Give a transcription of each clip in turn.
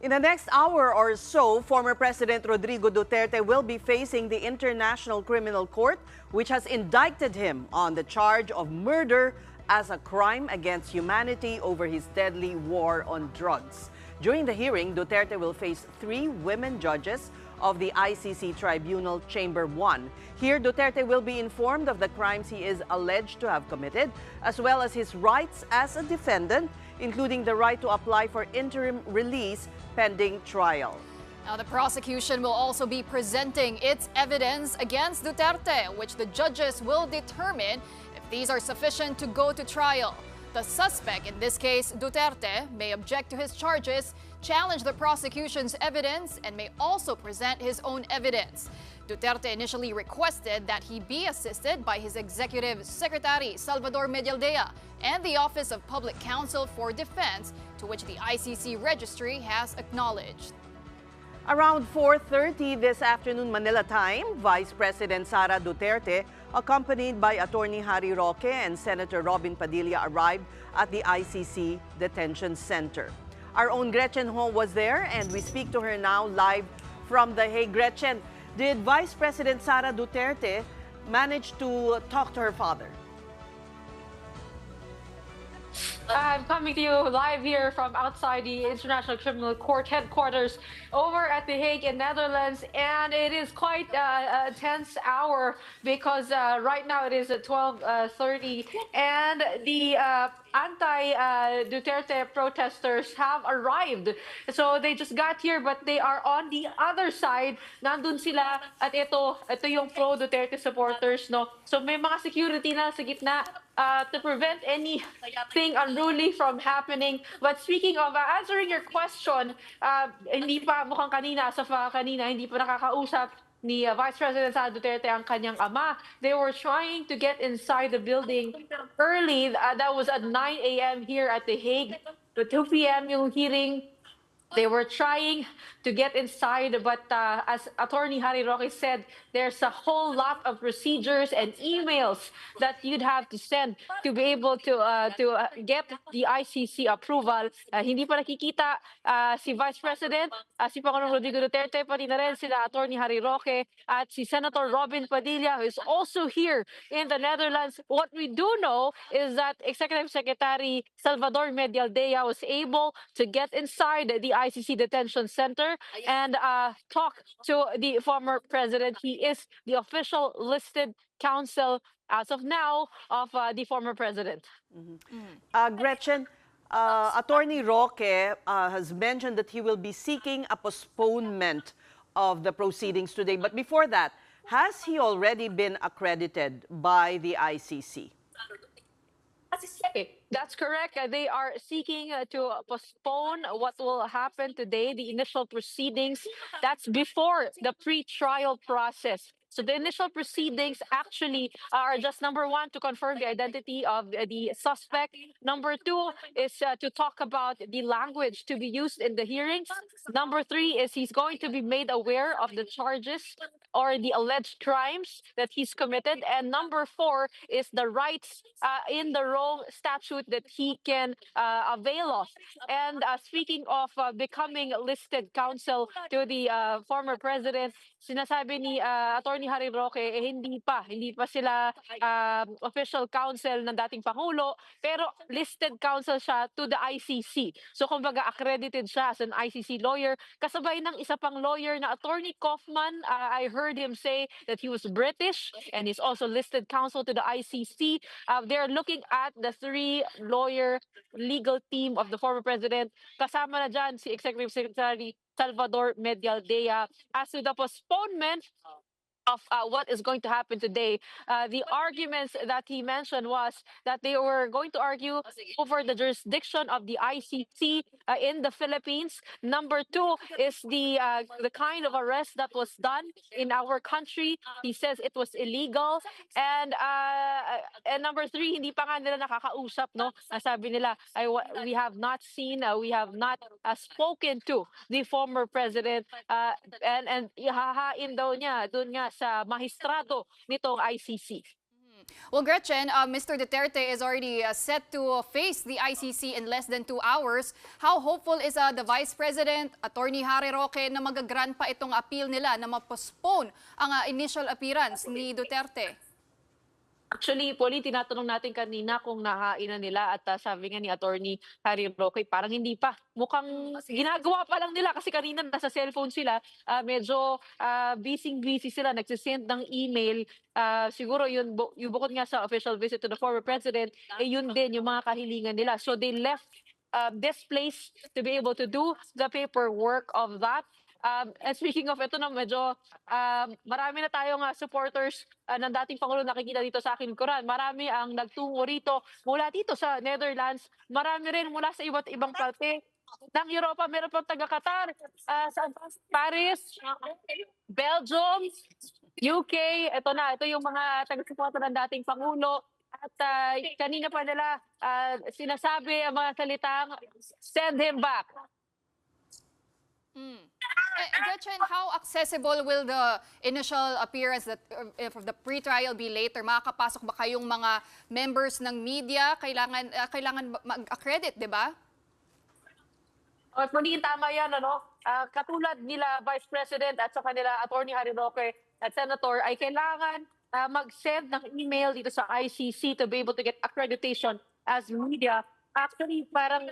In the next hour or so, former President Rodrigo Duterte will be facing the International Criminal Court, which has indicted him on the charge of murder as a crime against humanity over his deadly war on drugs. During the hearing, Duterte will face 3 women judges of the ICC Tribunal Chamber 1. Here, Duterte will be informed of the crimes he is alleged to have committed, as well as his rights as a defendant, including the right to apply for interim release pending trial. Now, the prosecution will also be presenting its evidence against Duterte, which the judges will determine if these are sufficient to go to trial. The suspect, in this case Duterte, may object to his charges, challenge the prosecution's evidence, and may also present his own evidence. Duterte initially requested that he be assisted by his executive secretary, Salvador Medialdea, and the Office of Public Counsel for Defense, to which the ICC registry has acknowledged. Around 4:30 this afternoon Manila time, Vice President Sara Duterte, accompanied by Attorney Harry Roque and Senator Robin Padilla, arrived at the ICC Detention Center. Our own Gretchen Ho was there, and we speak to her now live from The Hague. Gretchen, did Vice President Sara Duterte manage to talk to her father? I'm coming to you live here from outside the International Criminal Court headquarters over at The Hague in Netherlands, and it is quite a tense hour because right now it is at 12:30, and the anti-Duterte protesters have arrived. So they just got here, but they are on the other side. Nandun sila, at ito yung pro-Duterte supporters, no? So may mga security na sa gitna to prevent anything unruly from happening. But speaking of answering your question, hindi pa mukhang kanina, hindi pa nakakausap ni Vice President Sara Duterte ang kanyang ama. They were trying to get inside the building early. That was at 9 a.m. here at The Hague. The 2 p.m. yung hearing. They were trying to get inside, but as Attorney Harry Roque said, there's a whole lot of procedures and emails that you'd have to send to be able to get the ICC approval. Hindi pa nakikita si Vice President, si Pangulong Rodrigo Duterte, pati na rin sila Attorney Harry Roque at si Senator Robin Padilla, who is also here in the Netherlands. What we do know is that Executive Secretary Salvador Medialdea was able to get inside the ICC Detention Center and talk to the former president. He is the official listed counsel as of now of the former president. Gretchen, Attorney Roque has mentioned that he will be seeking a postponement of the proceedings today. But before that, has he already been accredited by the ICC? That's correct. They are seeking to postpone what will happen today, the initial proceedings. That's before the pre-trial process. So the initial proceedings actually are just number 1, to confirm the identity of the suspect. Number 2 is to talk about the language to be used in the hearings. Number 3 is he's going to be made aware of the charges or the alleged crimes that he's committed. And number 4 is the rights in the Rome statute that he can avail of. And speaking of becoming listed counsel to the former president, sinasabi ni Attorney Harry Roque, hindi pa sila official counsel ng dating Pangulo, pero listed counsel siya to the ICC. So kumbaga accredited siya as an ICC lawyer, kasabay ng isa pang lawyer na Attorney Kaufman. I heard him say that he was British and he's also listed counsel to the ICC. They're looking at the 3-lawyer legal team of the former president. Kasama na dyan si Executive Secretary Salvador Medialdea. As to the postponement of what is going to happen today, the arguments that he mentioned was that they were going to argue over the jurisdiction of the ICC in the Philippines. Number 2 is the kind of arrest that was done in our country. He says it was illegal. And number 3, hindi pa nga nila nakakausap, no? Sabi nila, we have not seen, we have not spoken to the former president, and ihahain daw niya doon nga sa mahistrado nitong ICC. Well, Gretchen, Mr. Duterte is already set to face the ICC in less than 2 hours. How hopeful is the Vice President, Attorney Harry Roque, na magagrant pa itong appeal nila na ma-postpone ang initial appearance ni Duterte? Actually, Polly, tinatanong natin kanina kung nakainan nila at sabi nga ni Attorney Harry Roque, parang hindi pa. Mukhang ginagawa pa lang nila kasi kanina nasa cellphone sila, medyo busy sila, nagsisend ng email. Siguro yung bukod nga sa official visit to the former president, yun din yung mga kahilingan nila. So they left this place to be able to do the paperwork of that. And speaking of ito na medyo marami na tayong supporters ng dating Pangulo nakikita dito sa aking likuran. Marami ang nagtungo rito mula dito sa Netherlands. Marami rin mula sa iba't ibang parte ng Europa. Meron pang taga-Qatar, sa Paris, Belgium, UK. Ito yung mga taga-suporta ng dating Pangulo. At kanina pa nila sinasabi ang mga salitang, send him back. Gretchen, how accessible will the initial appearance if the pre-trial be later? Makakapasok ba kayong mga members ng media? Kailangan mag-accredit, di ba? Magiging tama yan, ano? Katulad nila Vice President at sa kanila Attorney Harry Roque at Senator ay kailangan mag-send ng email dito sa ICC to be able to get accreditation as media. Actually, parang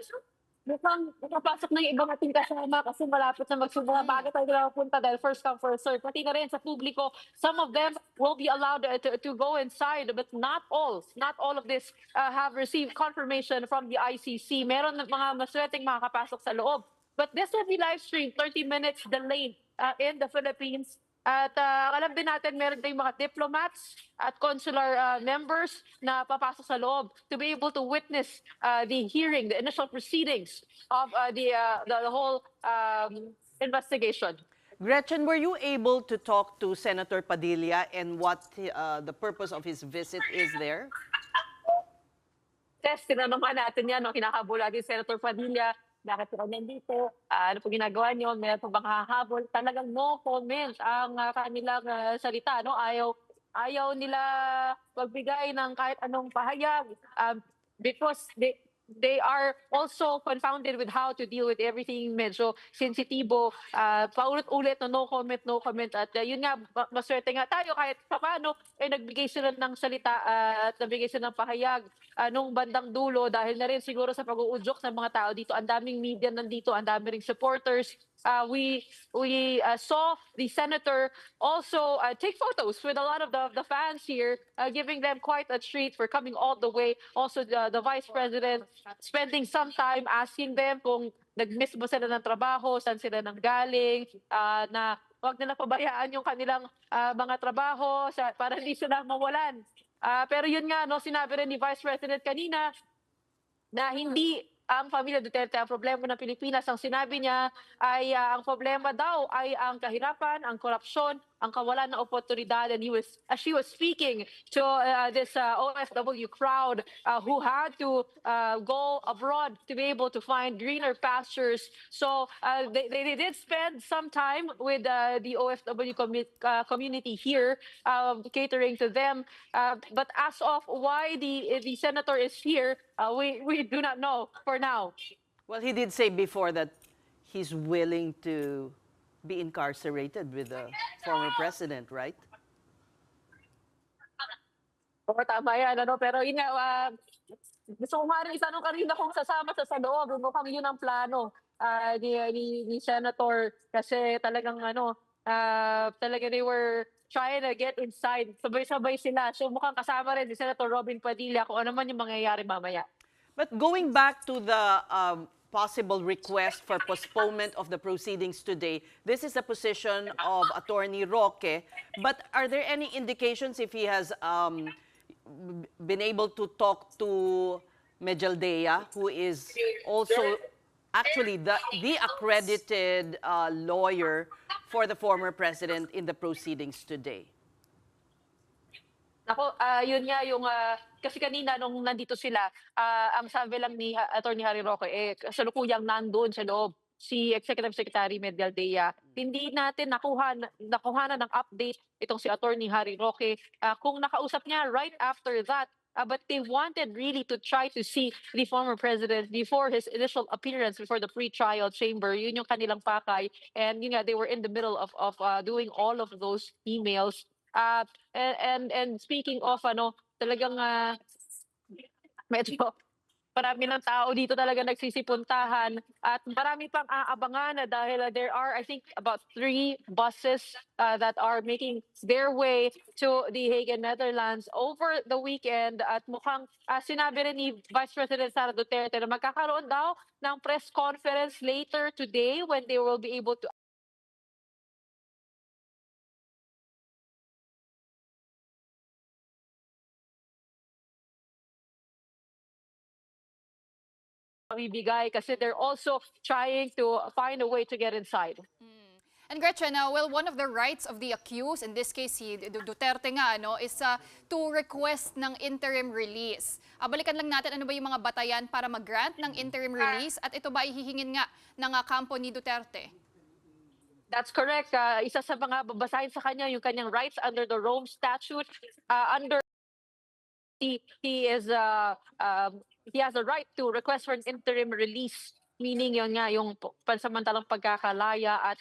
mukhang nakapasok na yung ibang ating kasama kasi malapit na magsimula. Bago tayo na mapunta dahil first come, first serve. Pati na rin sa publiko, some of them will be allowed to go inside, but not all. Not all of this have received confirmation from the ICC. Meron mga maswerteng makakapasok sa loob. But this will be live streamed, 30 minutes delayed in the Philippines. At alam din natin, meron tayong mga diplomats at consular members na papasok sa loob to be able to witness the hearing, the initial proceedings of the whole investigation. Gretchen, were you able to talk to Senator Padilla and what the purpose of his visit is there? Test, tinanong natin yan, no? Kinakabula din Senator Padilla. Bakit po nandito? Ano po ginagawa niyo? Meron po bang hahabol? Talagang no comment ang kanilang salita. No? Ayaw nila magbigay ng kahit anong pahayag because they are also confounded with how to deal with everything medyo sensitibo. Paulit-ulit no comment, no comment. At yun nga, maswerte nga tayo kahit paano nagbigay sila ng salita at nagbigay sila ng pahayag nung bandang dulo dahil na rin siguro sa pag-uudyok ng mga tao dito. Ang daming media nandito, ang daming ring supporters. We saw the senator also take photos with a lot of the fans here, giving them quite a treat for coming all the way. Also, the vice president spending some time asking them kung nag-miss ba sila ng trabaho, saan sila nanggaling, na wag nila pabayaan yung kanilang mga trabaho para hindi sila mawalan. Pero yun nga, no, sinabi rin ni Vice President kanina na hindi ang pamilya Duterte ang problema ng Pilipinas. Ang sinabi niya ay ang problema daw ay ang kahirapan, ang korupsyon, ang kawalan ng oportunidad. And she was speaking to this OFW crowd who had to go abroad to be able to find greener pastures. So they did spend some time with the OFW community here, catering to them. But as of why the senator is here, we do not know for now. Well, he did say before that he's willing to be incarcerated with the former president, right? Oo, tama yan. Ano? Pero yun nga, gusto ko nga rin itanong kanina kung sasama sa loob. Mukhang yun ang plano ni Senator. Kasi talagang talaga they were trying to get inside. Sabay-sabay sila. So mukhang kasama rin si Senator Robin Padilla kung ano man yung mangyayari mamaya. But going back to the possible request for postponement of the proceedings today, this is a position of Attorney Roque. But are there any indications if he has been able to talk to Medjaldea, who is also actually the accredited lawyer for the former president in the proceedings today? Ako, yun nga yung kasi kanina nung nandito sila, ang sabi lang ni Attorney Harry Roque kasalukuyang nandoon sa loob si Executive Secretary Medialdea. Hindi natin nakuha ng update itong si Attorney Harry Roque. Kung nakausap niya right after that, but they wanted really to try to see the former president before his initial appearance before the pre-trial chamber. Yun yung kanilang pakay. And yun nga, they were in the middle of doing all of those emails. And speaking of talagang medyo marami ng tao dito talaga nagsisipuntahan at marami pang aabangan dahil there are, I think, about 3 buses that are making their way to The Hague and Netherlands over the weekend. At mukhang sinabi rin ni Vice President Sara Duterte na magkakaroon daw ng press conference later today when they will be able to ibigay kasi they're also trying to find a way to get inside. And Gretchen, well, one of the rights of the accused, in this case si Duterte nga, is to request ng interim release. Balikan lang natin ano ba yung mga batayan para mag-grant ng interim release at ito ba ihihingin nga ng kampo ni Duterte? That's correct. Isa sa mga babasahin sa kanya yung kanyang rights under the Rome Statute. He has a right to request for an interim release, meaning yun nga yung pansamantalang pagkakalaya at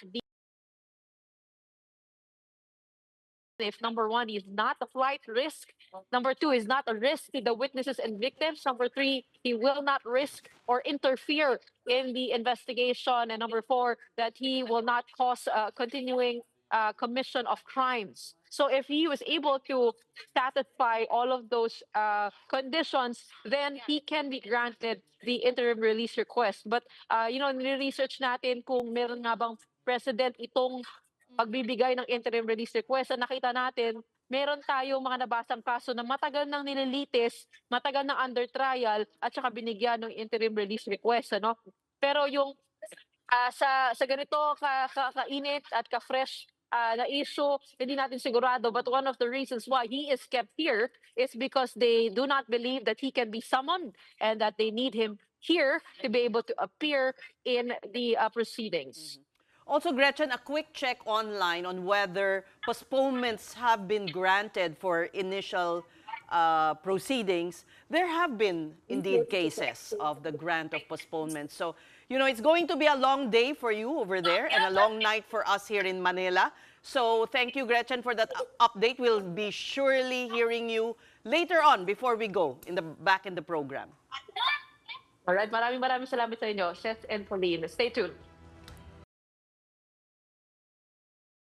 if number 1 is not a flight risk, number 2 is not a risk to the witnesses and victims, number 3 he will not risk or interfere in the investigation, and number 4 that he will not cause continuing commission of crimes. So if he was able to satisfy all of those conditions, then he can be granted the interim release request. But nire-research natin kung meron nga bang precedent itong pagbibigay ng interim release request. At nakita natin, meron tayong mga nabasang kaso na matagal nang nililitis, matagal nang under trial, at saka binigyan ng interim release request. Pero yung sa ganito kainit at ka-fresh na issue, hindi natin sigurado. But one of the reasons why he is kept here is because they do not believe that he can be summoned and that they need him here to be able to appear in the proceedings. Also, Gretchen, a quick check online on whether postponements have been granted for initial proceedings. There have been indeed cases of the grant of postponement. So, it's going to be a long day for you over there and a long night for us here in Manila. So, thank you, Gretchen, for that update. We'll be surely hearing you later on before we go back in the program. All right, maraming salamat sa inyo, Seth and Pauline. Stay tuned.